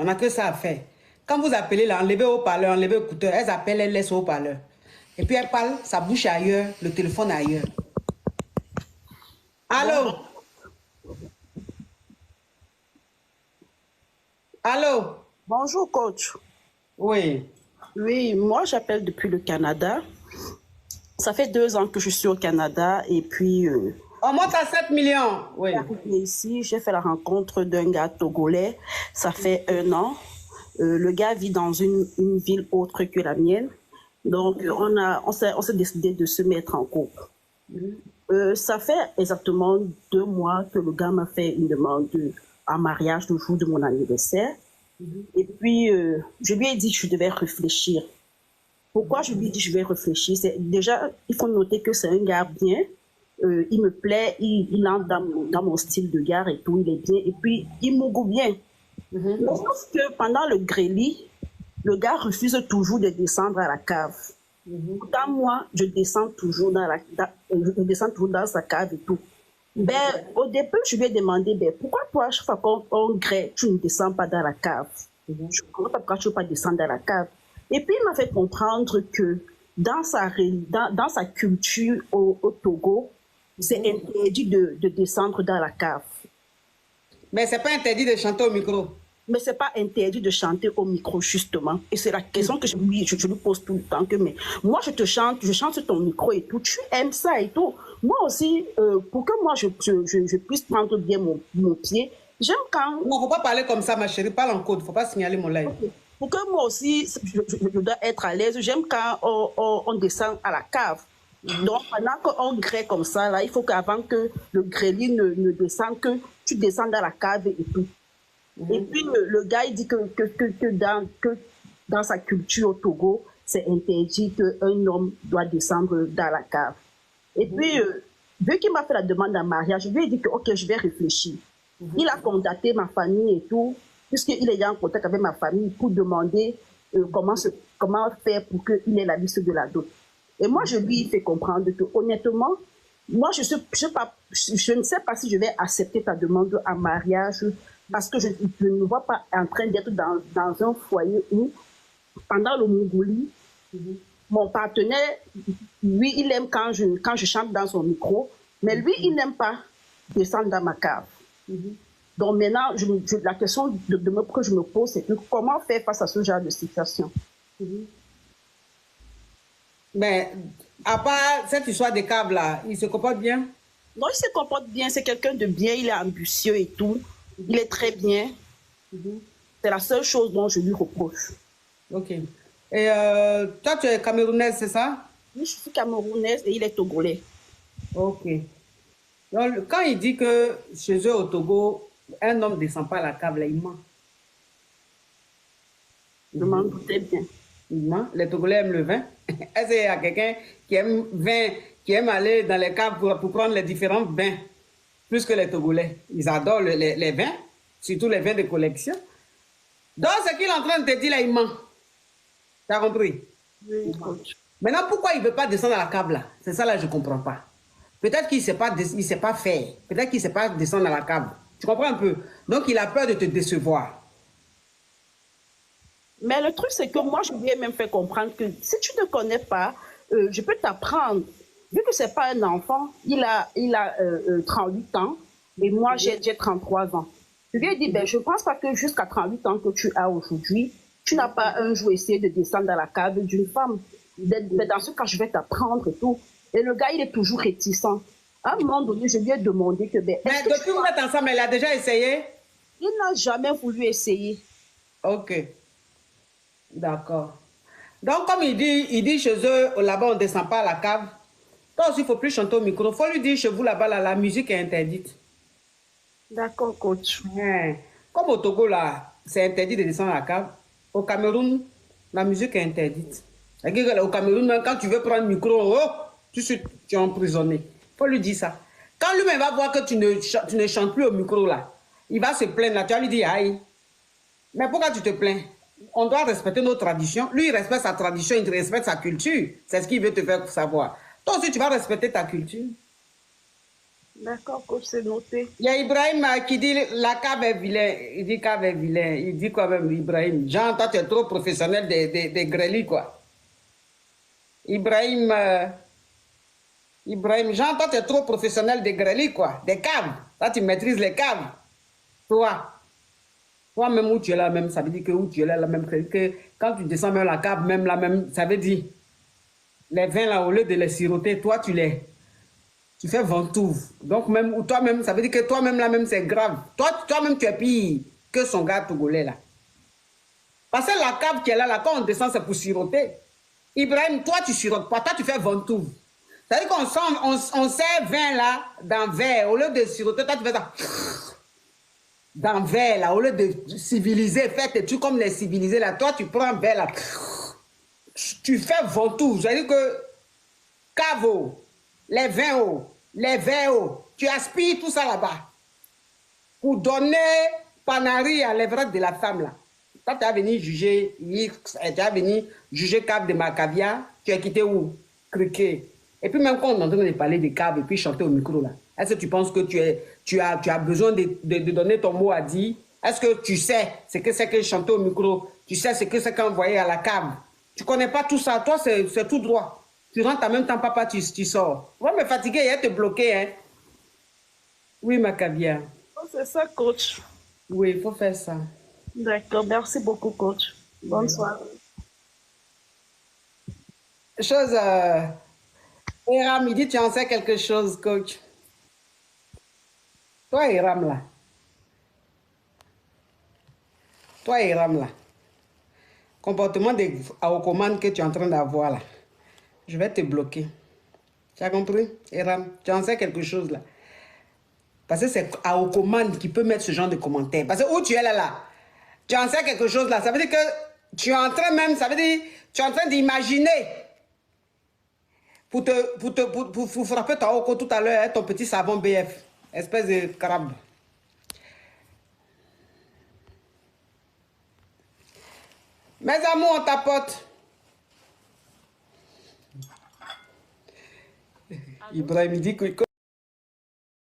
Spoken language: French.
On n'a que ça à faire. Quand vous appelez là, enlevez haut-parleur, enlevez écouteur, elles appellent, elles laissent haut-parleur. Et puis elles parlent, sa bouche est ailleurs, le téléphone est ailleurs. Allô? Allô? Bonjour, coach. Oui. Oui, moi, j'appelle depuis le Canada. Ça fait 2 ans que je suis au Canada et puis... On monte à 7 millions. Oui. Ici, j'ai fait la rencontre d'un gars togolais. Ça fait 1 an. Le gars vit dans une ville autre que la mienne. Donc, on s'est décidé de se mettre en couple. Ça fait exactement 2 mois que le gars m'a fait une demande en mariage le jour de mon anniversaire. Et puis, je lui ai dit que je devais réfléchir. Pourquoi je lui ai dit que je vais réfléchir? Déjà, il faut noter que c'est un gars bien. Il me plaît, il entre dans mon style de gars et tout, il est bien. Et puis, il me goûte bien. Sauf que pendant le grélie, le gars refuse toujours de descendre à la cave. Pourtant, moi, je descends toujours dans sa cave et tout. Ben, au début, je lui ai demandé, pourquoi toi, chaque fois qu'on grêle, tu ne descends pas dans la cave? Je ne comprends pas pourquoi tu ne veux pas descendre dans la cave. Et puis, il m'a fait comprendre que dans sa culture au Togo, c'est interdit de descendre dans la cave. Mais ce n'est pas interdit de chanter au micro. Mais ce n'est pas interdit de chanter au micro, justement. Et c'est la question que je lui pose tout le temps. Mais moi, je chante sur ton micro et tout. Tu aimes ça et tout. Moi aussi, pour que moi, je puisse prendre bien mon pied, j'aime quand... Non, il ne faut pas parler comme ça, ma chérie. Parle en code. Il ne faut pas signaler mon live. Okay. Pour que moi aussi, je dois être à l'aise. J'aime quand on descend à la cave. Donc, pendant qu'on grêle comme ça, là, il faut qu'avant que le grêlis ne descende, que tu descends dans la cave et tout. Et puis, le gars, il dit que dans sa culture au Togo, c'est interdit qu'un homme doit descendre dans la cave. Et puis, vu qu'il m'a fait la demande en mariage, je lui ai dit que, ok, je vais réfléchir. Il a contacté ma famille et tout, puisqu'il est en contact avec ma famille pour demander comment faire pour qu'il ait la liste de la dot. Et moi, je lui ai fait comprendre que, honnêtement, moi, je ne sais pas si je vais accepter ta demande en mariage parce que je ne me vois pas en train d'être dans un foyer où, pendant le Mongolie, mon partenaire, lui, il aime quand je chante dans son micro, mais lui, il n'aime pas descendre dans ma cave. Donc maintenant, la question que je me pose, c'est que comment faire face à ce genre de situation? Mais à part cette histoire des caves là, il se comporte bien? Non, il se comporte bien, c'est quelqu'un de bien, il est ambitieux et tout. Il est très bien. C'est la seule chose dont je lui reproche. Ok. Et toi, tu es camerounaise, c'est ça? Oui, je suis camerounaise et il est togolais. Ok. Donc, quand il dit que chez eux au Togo, un homme ne descend pas à la cave, là, il ment. Je m'en doutais bien. Il ment. Les Togolais aiment le vin. Est-ce qu'il y a quelqu'un qui aime vin, qui aime aller dans les caves pour prendre les différents vins? Plus que les Togolais. Ils adorent les vins, surtout les vins de collection. Donc, ce qu'il est en train de te dire là, il ment. Tu as compris? Oui, coach. Maintenant, pourquoi il ne veut pas descendre à la cave là? C'est ça là, je ne comprends pas. Peut-être qu'il ne sait pas faire. Peut-être qu'il ne sait pas descendre à la cave. Tu comprends un peu? Donc, il a peur de te décevoir. Mais le truc, c'est que moi, je lui ai même fait comprendre que si tu ne connais pas, je peux t'apprendre. Vu que ce n'est pas un enfant, il a 38 ans et moi, j'ai 33 ans. Je lui ai dit, je ne pense pas que jusqu'à 38 ans que tu as aujourd'hui, tu n'as pas un jour essayé de descendre dans la cave d'une femme. Mais dans ce cas, je vais t'apprendre et tout. Et le gars, il est toujours réticent. À un moment donné, je lui ai demandé que... Mais depuis que vous êtes ensemble, il a déjà essayé? Il n'a jamais voulu essayer. Ok. D'accord. Donc, comme il dit chez eux, là-bas, on ne descend pas à la cave. Toi aussi, il ne faut plus chanter au micro. Il faut lui dire chez vous, là-bas, la musique est interdite. D'accord, coach. Comme au Togo, là, c'est interdit de descendre à la cave. Au Cameroun, la musique est interdite. Au Cameroun, même quand tu veux prendre le micro, tu es emprisonné. Il faut lui dire ça. Quand lui-même va voir que tu ne chantes plus au micro, là, il va se plaindre. Là, tu vas lui dire, aïe. Mais pourquoi tu te plains? On doit respecter nos traditions. Lui, il respecte sa tradition, il respecte sa culture. C'est ce qu'il veut te faire savoir. Toi aussi, tu vas respecter ta culture. D'accord, coach, c'est noté. Il y a Ibrahim qui dit la cave est vilain. Il dit cave est vilain. Il dit quoi même, Ibrahim? Jean, toi, tu es trop professionnel des grêlis, quoi. Ibrahim, Ibrahim, Jean, toi, tu es trop professionnel des grêlis, quoi. Des caves. Toi, tu maîtrises les caves. Toi. Toi-même, où tu es là, même, ça veut dire que où tu es là, même, que quand tu descends même la cave, même là, même, ça veut dire, les vins là, au lieu de les siroter, toi, tu fais ventouse. Donc, même, toi-même, ça veut dire que toi-même, là, même, c'est grave. Toi-même, tu es pire que son gars togolais, là. Parce que la cave qui est là, quand on descend, c'est pour siroter. Ibrahim, toi, tu sirotes pas, toi, tu fais ventouse. C'est-à-dire on sert vin, là, dans verre. Au lieu de siroter, toi, tu fais ça. Dans verre, là, au lieu de civiliser, faire tes trucs comme les civilisés, là, toi, tu prends un verre, là, tu fais ventouse. C'est-à-dire que cave, les vins, les verres, tu aspires tout ça là-bas pour donner panari à l'œuvre de la femme, là. Quand tu as venu juger, tu as venu juger cave de Macavia, tu as quitté où? Criquet. Et puis même quand on est en train de parler de cave et puis chanter au micro, là, est-ce que tu penses que tu as besoin de donner ton mot à dire? Est-ce que tu sais ce que c'est que chanter au micro? Tu sais ce que c'est qu'envoyer à la cave? Tu connais pas tout ça. Toi, c'est tout droit. Tu rentres en même temps, papa, tu sors. Tu vas me fatiguer et te bloquer, hein? Oui, Macavia. Oh, c'est ça, coach. Oui, il faut faire ça. D'accord, merci beaucoup, coach. Bonne soirée. Chose, Eram, il dit, tu en sais quelque chose, coach. Toi, Eram, là. Toi, Eram, là. Comportement de Aokoman que tu es en train d'avoir, là. Je vais te bloquer. Tu as compris, Eram? Tu en sais quelque chose, là. Parce que c'est Aokoman qui peut mettre ce genre de commentaires. Parce que où tu es là, là, tu en sais quelque chose, là. Ça veut dire que tu es en train même, ça veut dire, tu es en train d'imaginer pour frapper ton Oko tout à l'heure, hein, ton petit savon BF. Espèce de crabe. Mes amours, on tapote. Ibrahim dit que